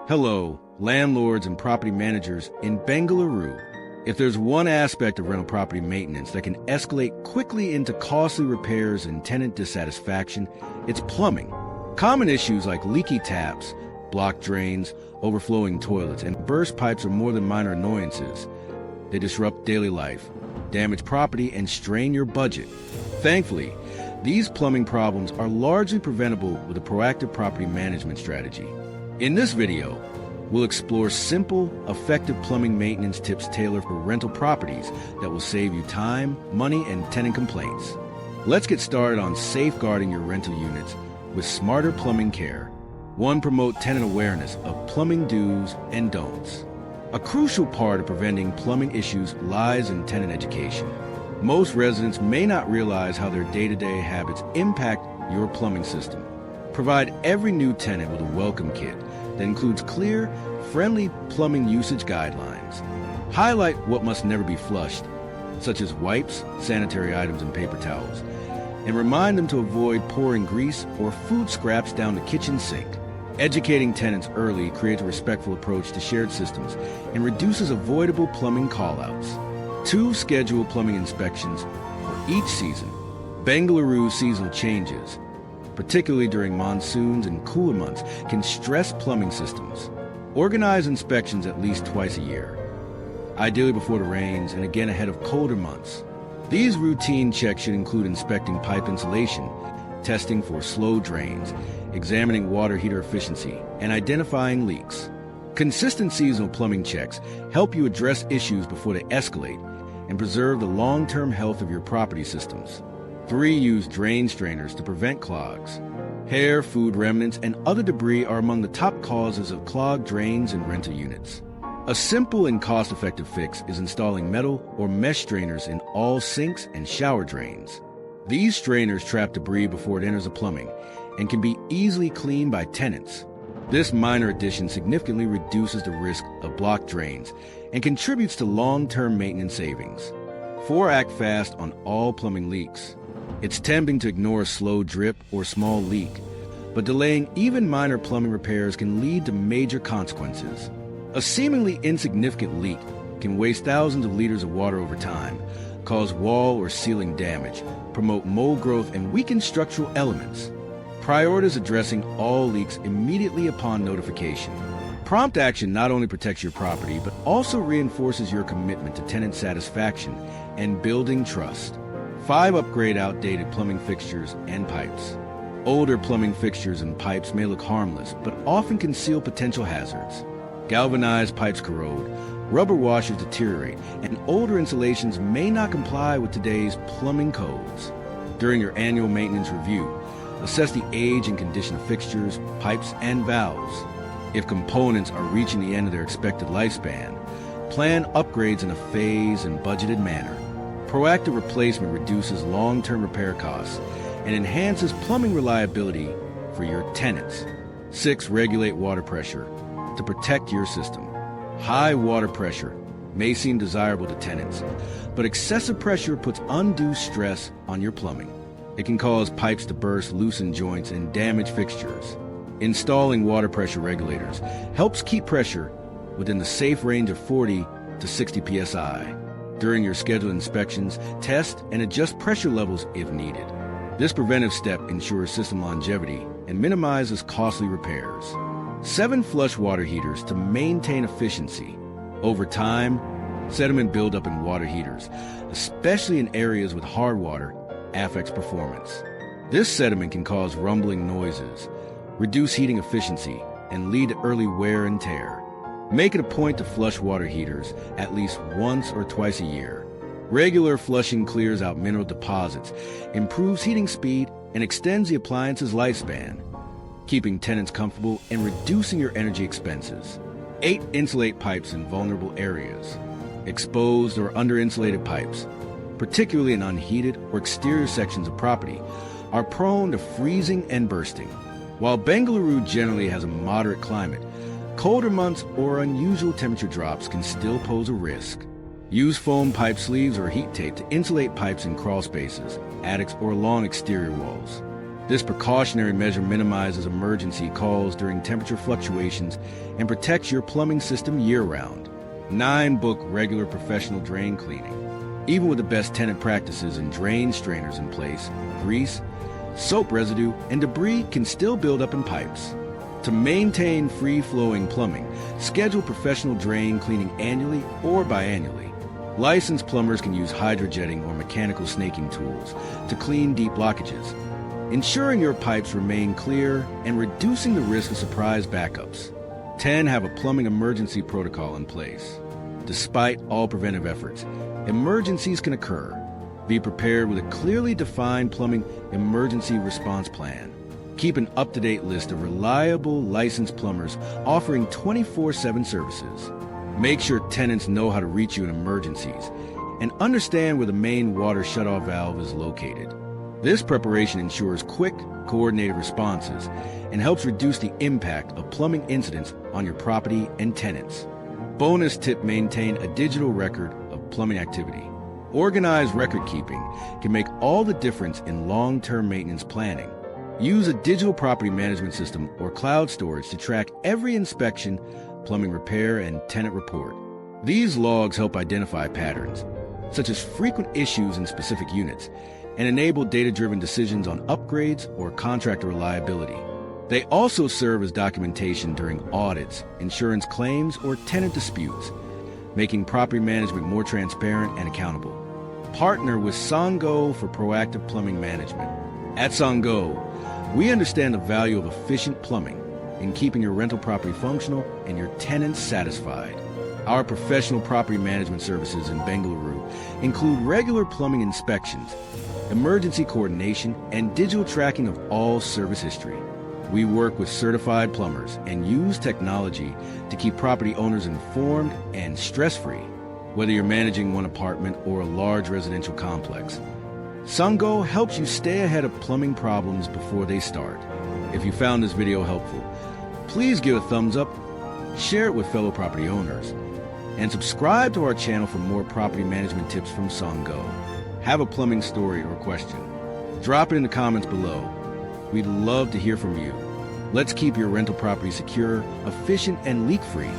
Hello, landlords and property managers in Bengaluru. If there's one aspect of rental property maintenance that can escalate quickly into costly repairs and tenant dissatisfaction, it's plumbing. Common issues like leaky taps, blocked drains, overflowing toilets, and burst pipes are more than minor annoyances. They disrupt daily life, damage property, and strain your budget. Thankfully, these plumbing problems are largely preventable with a proactive property management strategy. In this video, we'll explore simple, effective plumbing maintenance tips tailored for rental properties that will save you time, money, and tenant complaints. Let's get started on safeguarding your rental units with smarter plumbing care. 1. Promote tenant awareness of plumbing do's and don'ts. A crucial part of preventing plumbing issues lies in tenant education. Most residents may not realize how their day-to-day habits impact your plumbing system. Provide every new tenant with a welcome kit that includes clear, friendly plumbing usage guidelines. Highlight what must never be flushed, such as wipes, sanitary items, and paper towels, and remind them to avoid pouring grease or food scraps down the kitchen sink. Educating tenants early creates a respectful approach to shared systems and reduces avoidable plumbing callouts. 2. Schedule plumbing inspections for each season. Bengaluru's seasonal changes, particularly during monsoons and cooler months, can stress plumbing systems. Organize inspections at least twice a year, ideally before the rains and again ahead of colder months. These routine checks should include inspecting pipe insulation, testing for slow drains, examining water heater efficiency, and identifying leaks. Consistent seasonal plumbing checks help you address issues before they escalate and preserve the long-term health of your property systems. 3. Use drain strainers to prevent clogs. Hair, food remnants, and other debris are among the top causes of clogged drains in rental units. A simple and cost-effective fix is installing metal or mesh strainers in all sinks and shower drains. These strainers trap debris before it enters the plumbing and can be easily cleaned by tenants. This minor addition significantly reduces the risk of blocked drains and contributes to long-term maintenance savings. 4. Act fast on all plumbing leaks. It's tempting to ignore a slow drip or small leak, but delaying even minor plumbing repairs can lead to major consequences. A seemingly insignificant leak can waste thousands of liters of water over time, cause wall or ceiling damage, promote mold growth, and weaken structural elements. Prioritize addressing all leaks immediately upon notification. Prompt action not only protects your property, but also reinforces your commitment to tenant satisfaction and building trust. 5. Upgrade outdated plumbing fixtures and pipes. Older plumbing fixtures and pipes may look harmless, but often conceal potential hazards. Galvanized pipes corrode, rubber washers deteriorate, and older installations may not comply with today's plumbing codes. During your annual maintenance review, assess the age and condition of fixtures, pipes, and valves. If components are reaching the end of their expected lifespan, plan upgrades in a phased and budgeted manner. Proactive replacement reduces long-term repair costs and enhances plumbing reliability for your tenants. 6. Regulate water pressure to protect your system. High water pressure may seem desirable to tenants, but excessive pressure puts undue stress on your plumbing. It can cause pipes to burst, loosen joints, and damage fixtures. Installing water pressure regulators helps keep pressure within the safe range of 40 to 60 psi. During your scheduled inspections, test and adjust pressure levels if needed. This preventive step ensures system longevity and minimizes costly repairs. 7. Flush water heaters to maintain efficiency. Over time, sediment buildup in water heaters, especially in areas with hard water, affects performance. This sediment can cause rumbling noises, reduce heating efficiency, and lead to early wear and tear. Make it a point to flush water heaters at least once or twice a year. Regular flushing clears out mineral deposits, improves heating speed, and extends the appliance's lifespan, keeping tenants comfortable and reducing your energy expenses. 8. Insulate pipes in vulnerable areas. Exposed or under-insulated pipes, particularly in unheated or exterior sections of property, are prone to freezing and bursting. While Bengaluru generally has a moderate climate, colder months or unusual temperature drops can still pose a risk. Use foam pipe sleeves or heat tape to insulate pipes in crawl spaces, attics, or along exterior walls. This precautionary measure minimizes emergency calls during temperature fluctuations and protects your plumbing system year-round. 9. Book regular professional drain cleaning. Even with the best tenant practices and drain strainers in place, grease, soap residue, and debris can still build up in pipes. To maintain free-flowing plumbing, schedule professional drain cleaning annually or biannually. Licensed plumbers can use hydrojetting or mechanical snaking tools to clean deep blockages, ensuring your pipes remain clear and reducing the risk of surprise backups. 10. Have a plumbing emergency protocol in place. Despite all preventive efforts, emergencies can occur. Be prepared with a clearly defined plumbing emergency response plan. Keep an up-to-date list of reliable, licensed plumbers offering 24/7 services. Make sure tenants know how to reach you in emergencies and understand where the main water shutoff valve is located. This preparation ensures quick, coordinated responses and helps reduce the impact of plumbing incidents on your property and tenants. Bonus tip: maintain a digital record of plumbing activity. Organized record keeping can make all the difference in long-term maintenance planning. Use a digital property management system or cloud storage to track every inspection, plumbing repair, and tenant report. These logs help identify patterns, such as frequent issues in specific units, and enable data-driven decisions on upgrades or contractor reliability. They also serve as documentation during audits, insurance claims, or tenant disputes, making property management more transparent and accountable. Partner with SANGAU for proactive plumbing management. At SANGAU, we understand the value of efficient plumbing in keeping your rental property functional and your tenants satisfied. Our professional property management services in Bengaluru include regular plumbing inspections, emergency coordination, and digital tracking of all service history. We work with certified plumbers and use technology to keep property owners informed and stress-free, whether you're managing one apartment or a large residential complex. SANGAU helps you stay ahead of plumbing problems before they start. If you found this video helpful, please give a thumbs up, share it with fellow property owners, and subscribe to our channel for more property management tips from SANGAU. Have a plumbing story or question? Drop it in the comments below. We'd love to hear from you. Let's keep your rental property secure, efficient, and leak-free.